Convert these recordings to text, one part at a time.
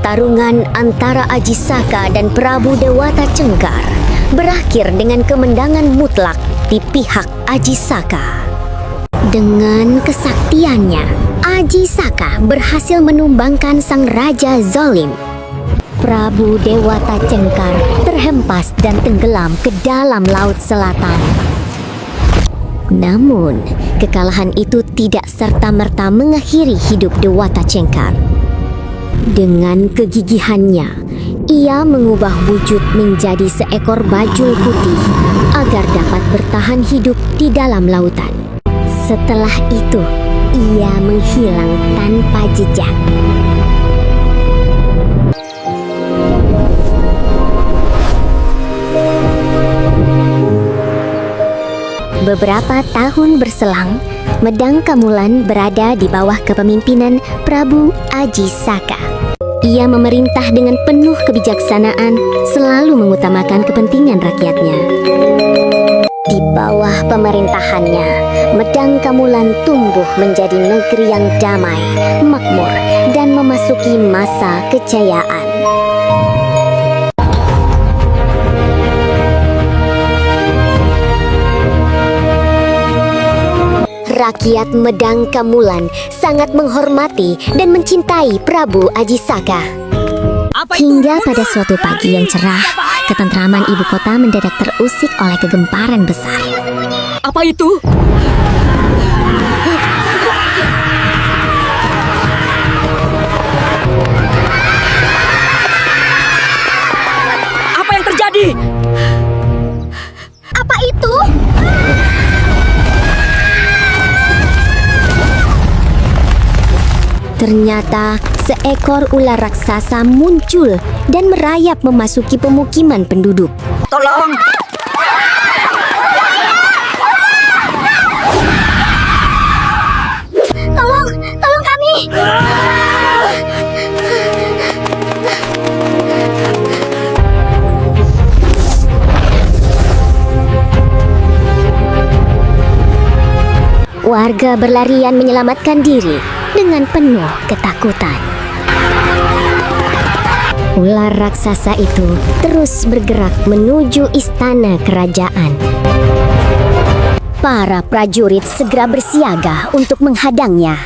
Pertarungan antara Aji Saka dan Prabu Dewata Cengkar berakhir dengan kemenangan mutlak di pihak Aji Saka. Dengan kesaktiannya, Aji Saka berhasil menumbangkan sang raja zalim. Prabu Dewata Cengkar terhempas dan tenggelam ke dalam Laut Selatan. Namun, kekalahan itu tidak serta-merta mengakhiri hidup Dewata Cengkar. Dengan kegigihannya, ia mengubah wujud menjadi seekor bajul putih agar dapat bertahan hidup di dalam lautan. Setelah itu, ia menghilang tanpa jejak. Beberapa tahun berselang, Medang Kamulan berada di bawah kepemimpinan Prabu Aji Saka. Ia memerintah dengan penuh kebijaksanaan, selalu mengutamakan kepentingan rakyatnya. Di bawah pemerintahannya, Medang Kamulan tumbuh menjadi negeri yang damai, makmur, dan memasuki masa kejayaan. Rakyat Medang Kamulan sangat menghormati dan mencintai Prabu Aji Saka. Hingga pada suatu pagi yang cerah, ketentraman ibu kota mendadak terusik oleh kegemparan besar. Apa itu? Apa yang terjadi? Apa itu? Ternyata seekor ular raksasa muncul dan merayap memasuki pemukiman penduduk. Tolong! Tolong kami! Warga berlarian menyelamatkan diri dengan penuh ketakutan. Ular raksasa itu terus bergerak menuju istana kerajaan. Para prajurit segera bersiaga untuk menghadangnya.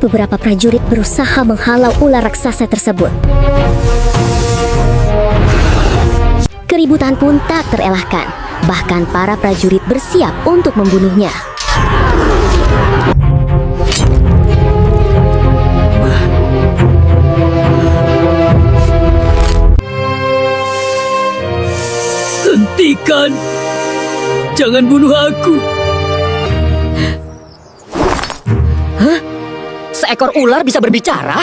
Beberapa prajurit berusaha menghalau ular raksasa tersebut. Keributan pun tak terelakkan. Bahkan para prajurit bersiap untuk membunuhnya. Hentikan! Jangan bunuh aku! Hah? Seekor ular bisa berbicara?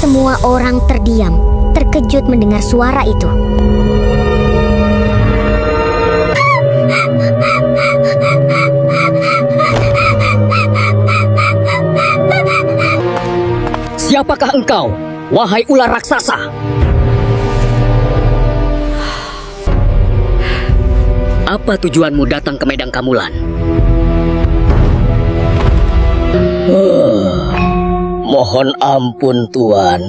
Semua orang terdiam, terkejut mendengar suara itu. Siapakah engkau, wahai ular raksasa? Apa tujuanmu datang ke Medang Kamulan? Mohon ampun, Tuan.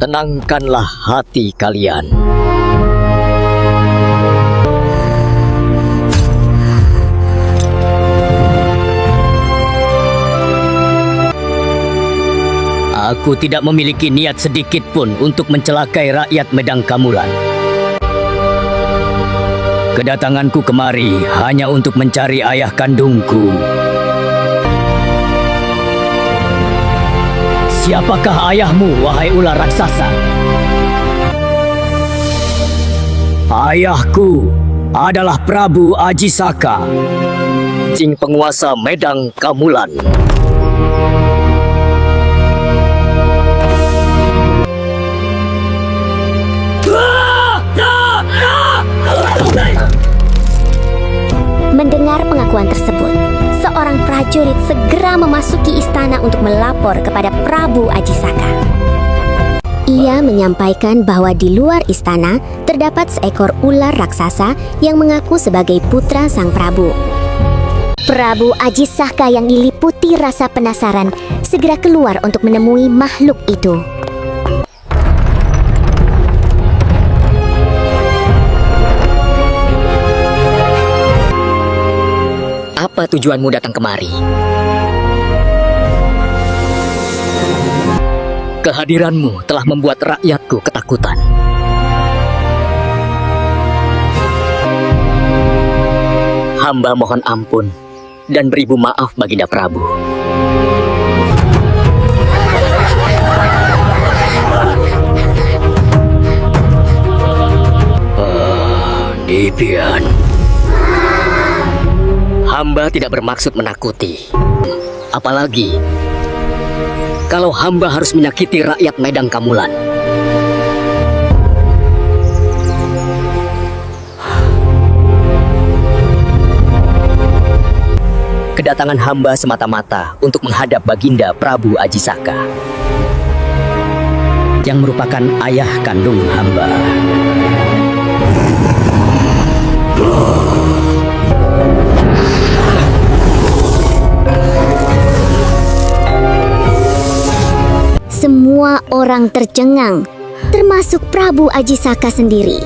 Tenangkanlah hati kalian. Aku tidak memiliki niat sedikit pun untuk mencelakai rakyat Medang Kamulan. Kedatanganku kemari hanya untuk mencari ayah kandungku. Siapakah ayahmu, wahai ular raksasa? Ayahku adalah Prabu Aji Saka, Jing penguasa Medang Kamulan. Mendengar pengakuan pengakuan tersebut, seorang prajurit segera memasuki istana untuk melapor kepada Prabu Ajisaka. Ia menyampaikan bahwa di luar istana terdapat seekor ular raksasa yang mengaku sebagai putra sang Prabu. Prabu Ajisaka yang diliputi rasa penasaran segera keluar untuk menemui makhluk itu. Apa tujuanmu datang kemari? Kehadiranmu telah membuat rakyatku ketakutan. Hamba mohon ampun dan beribu maaf Baginda Prabu. Dipian. Hamba tidak bermaksud menakuti. Apalagi kalau hamba harus menyakiti rakyat Medang Kamulan. Kedatangan hamba semata-mata untuk menghadap Baginda Prabu Ajisaka, yang merupakan ayah kandung hamba. Semua orang tercengang, termasuk Prabu Ajisaka sendiri.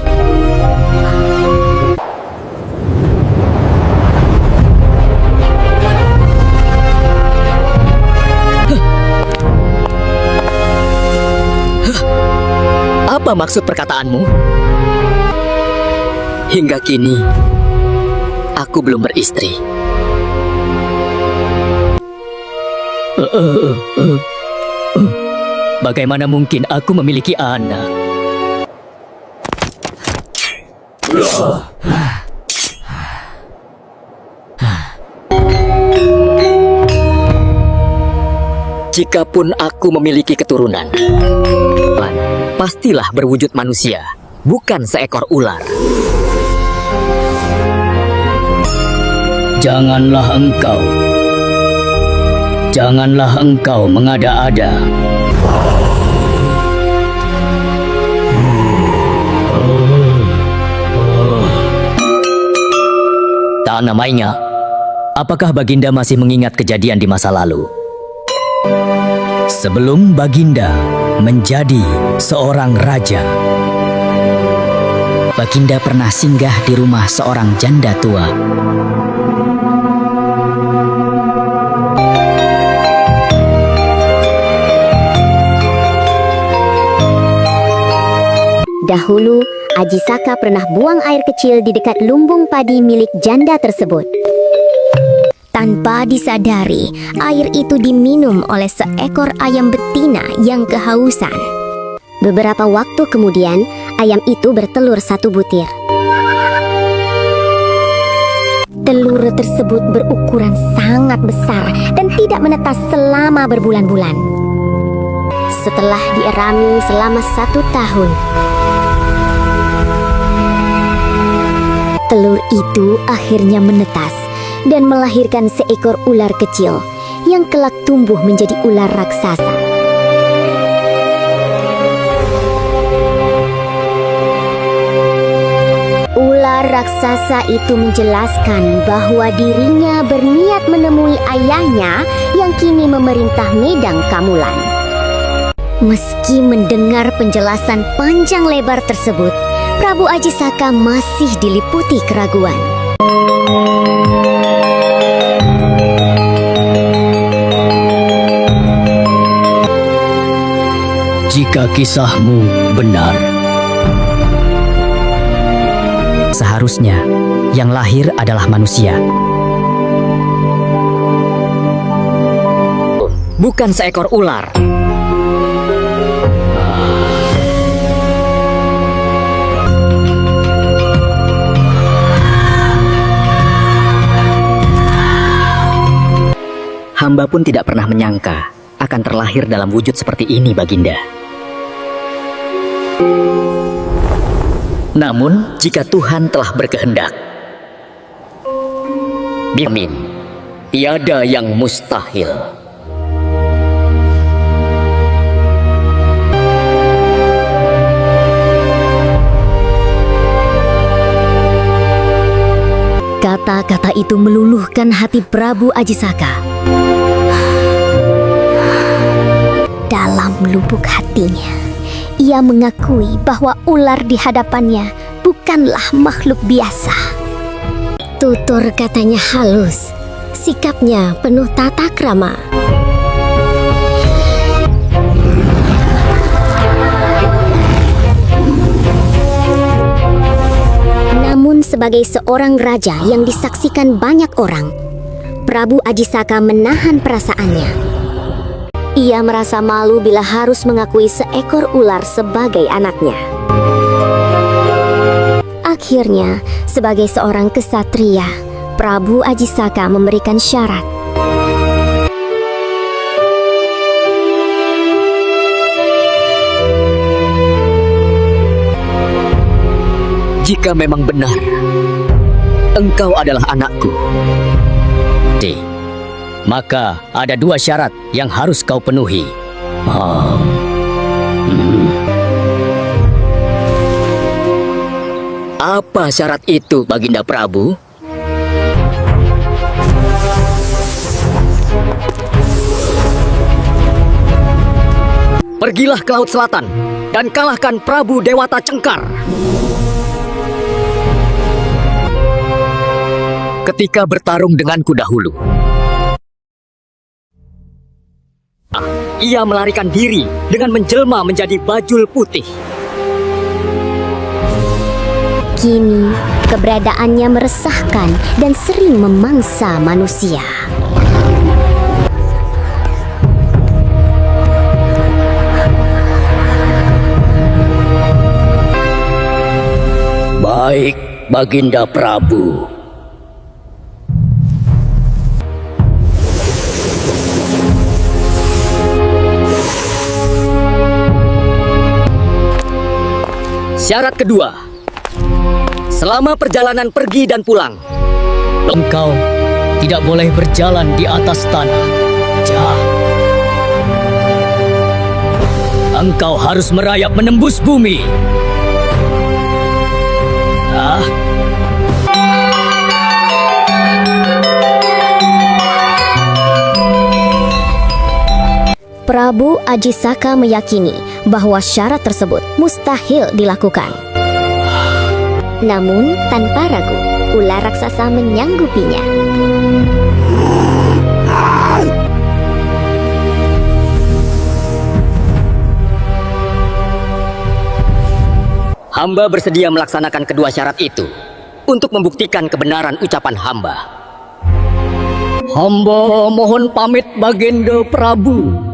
Apa maksud perkataanmu? Hingga kini, aku belum beristri. Bagaimana mungkin aku memiliki anak? Jikapun aku memiliki keturunan, pastilah berwujud manusia, bukan seekor ular. Janganlah engkau mengada-ada. Tak namanya, apakah Baginda masih mengingat kejadian di masa lalu? Sebelum Baginda menjadi seorang raja, Baginda pernah singgah di rumah seorang janda tua. Dahulu, Ajisaka pernah buang air kecil di dekat lumbung padi milik janda tersebut. Tanpa disadari, air itu diminum oleh seekor ayam betina yang kehausan. Beberapa waktu kemudian, ayam itu bertelur 1 butir. Telur tersebut berukuran sangat besar dan tidak menetas selama berbulan-bulan. Setelah dierami selama 1 tahun, telur itu akhirnya menetas dan melahirkan seekor ular kecil yang kelak tumbuh menjadi ular raksasa. Ular raksasa itu menjelaskan bahwa dirinya berniat menemui ayahnya yang kini memerintah Medang Kamulan. Meski mendengar penjelasan panjang lebar tersebut, Prabu Ajisaka masih diliputi keraguan. Jika kisahmu benar, seharusnya yang lahir adalah manusia, bukan seekor ular. Hamba pun tidak pernah menyangka akan terlahir dalam wujud seperti ini, Baginda. Namun, jika Tuhan telah berkehendak, Amin. Tiada yang mustahil. Kata-kata itu meluluhkan hati Prabu Ajisaka. Dalam lubuk hatinya, ia mengakui bahwa ular di hadapannya bukanlah makhluk biasa. Tutur katanya halus, sikapnya penuh tata krama. Namun sebagai seorang raja yang disaksikan banyak orang, Prabu Ajisaka menahan perasaannya. Ia merasa malu bila harus mengakui seekor ular sebagai anaknya. Akhirnya, sebagai seorang kesatria, Prabu Ajisaka memberikan syarat. Jika memang benar, engkau adalah anakku, maka ada 2 syarat yang harus kau penuhi. Apa syarat itu, Baginda Prabu? Pergilah ke Laut Selatan dan kalahkan Prabu Dewata Cengkar. Ketika bertarung denganku dahulu, ia melarikan diri dengan menjelma menjadi bajul putih. Kini, keberadaannya meresahkan dan sering memangsa manusia. Baik, Baginda Prabu. Syarat kedua, selama perjalanan pergi dan pulang, engkau tidak boleh berjalan di atas tanah. Engkau harus merayap menembus bumi. Prabu Ajisaka meyakini bahwa syarat tersebut mustahil dilakukan. Namun tanpa ragu, ular raksasa menyanggupinya. Hamba bersedia melaksanakan kedua syarat itu untuk membuktikan kebenaran ucapan hamba. Hamba mohon pamit, Baginda Prabu.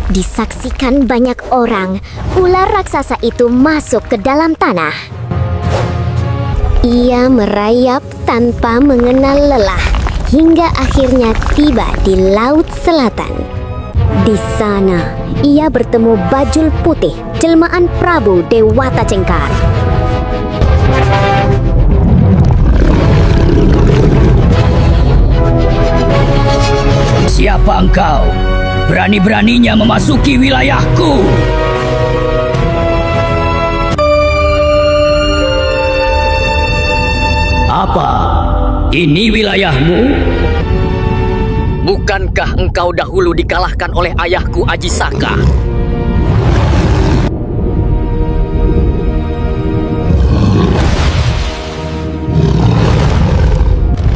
Disaksikan banyak orang, ular raksasa itu masuk ke dalam tanah. Ia merayap tanpa mengenal lelah hingga akhirnya tiba di Laut Selatan. Di sana, ia bertemu bajul putih, jelmaan Prabu Dewata Cengkar. Siapa engkau? Berani-beraninya memasuki wilayahku. Apa? Ini wilayahmu? Bukankah engkau dahulu dikalahkan oleh ayahku Ajisaka?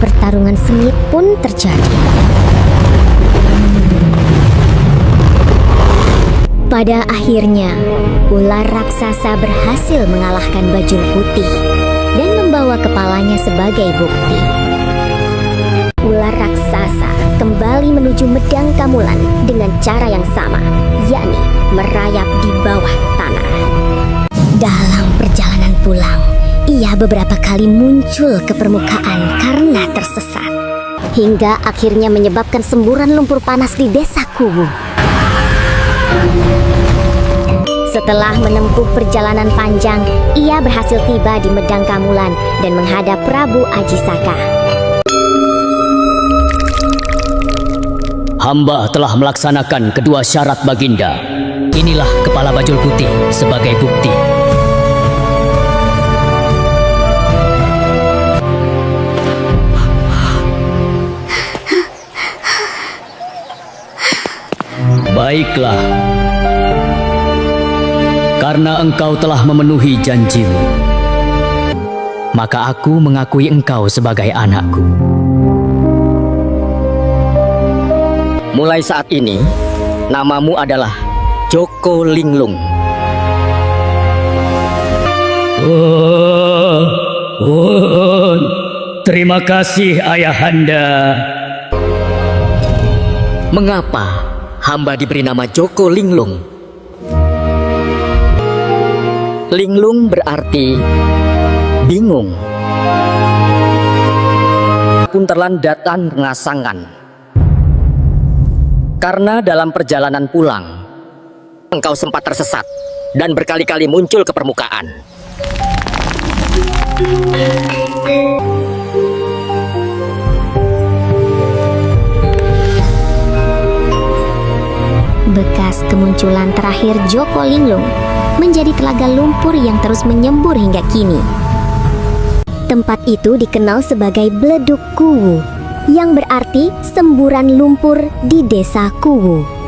Pertarungan sengit pun terjadi. Pada akhirnya, ular raksasa berhasil mengalahkan bajul putih dan membawa kepalanya sebagai bukti. Ular raksasa kembali menuju Medang Kamulan dengan cara yang sama, yakni merayap di bawah tanah. Dalam perjalanan pulang, ia beberapa kali muncul ke permukaan karena tersesat, hingga akhirnya menyebabkan semburan lumpur panas di desa Kuwu. Setelah menempuh perjalanan panjang, ia berhasil tiba di Medang Kamulan dan menghadap Prabu Ajisaka. Hamba telah melaksanakan kedua syarat Baginda. Inilah kepala bajul putih sebagai bukti. Baiklah. Karena engkau telah memenuhi janjimu, maka aku mengakui engkau sebagai anakku. Mulai saat ini, namamu adalah Joko Linglung. Terima kasih Ayahanda. Mengapa hamba diberi nama Joko Linglung? Linglung berarti bingung. Punterlandatan ngasangan. Karena dalam perjalanan pulang, engkau sempat tersesat dan berkali-kali muncul ke permukaan. Bekas kemunculan terakhir Joko Linglung menjadi telaga lumpur yang terus menyembur hingga kini. Tempat itu dikenal sebagai Bledug Kuwu, yang berarti semburan lumpur di desa Kuwu.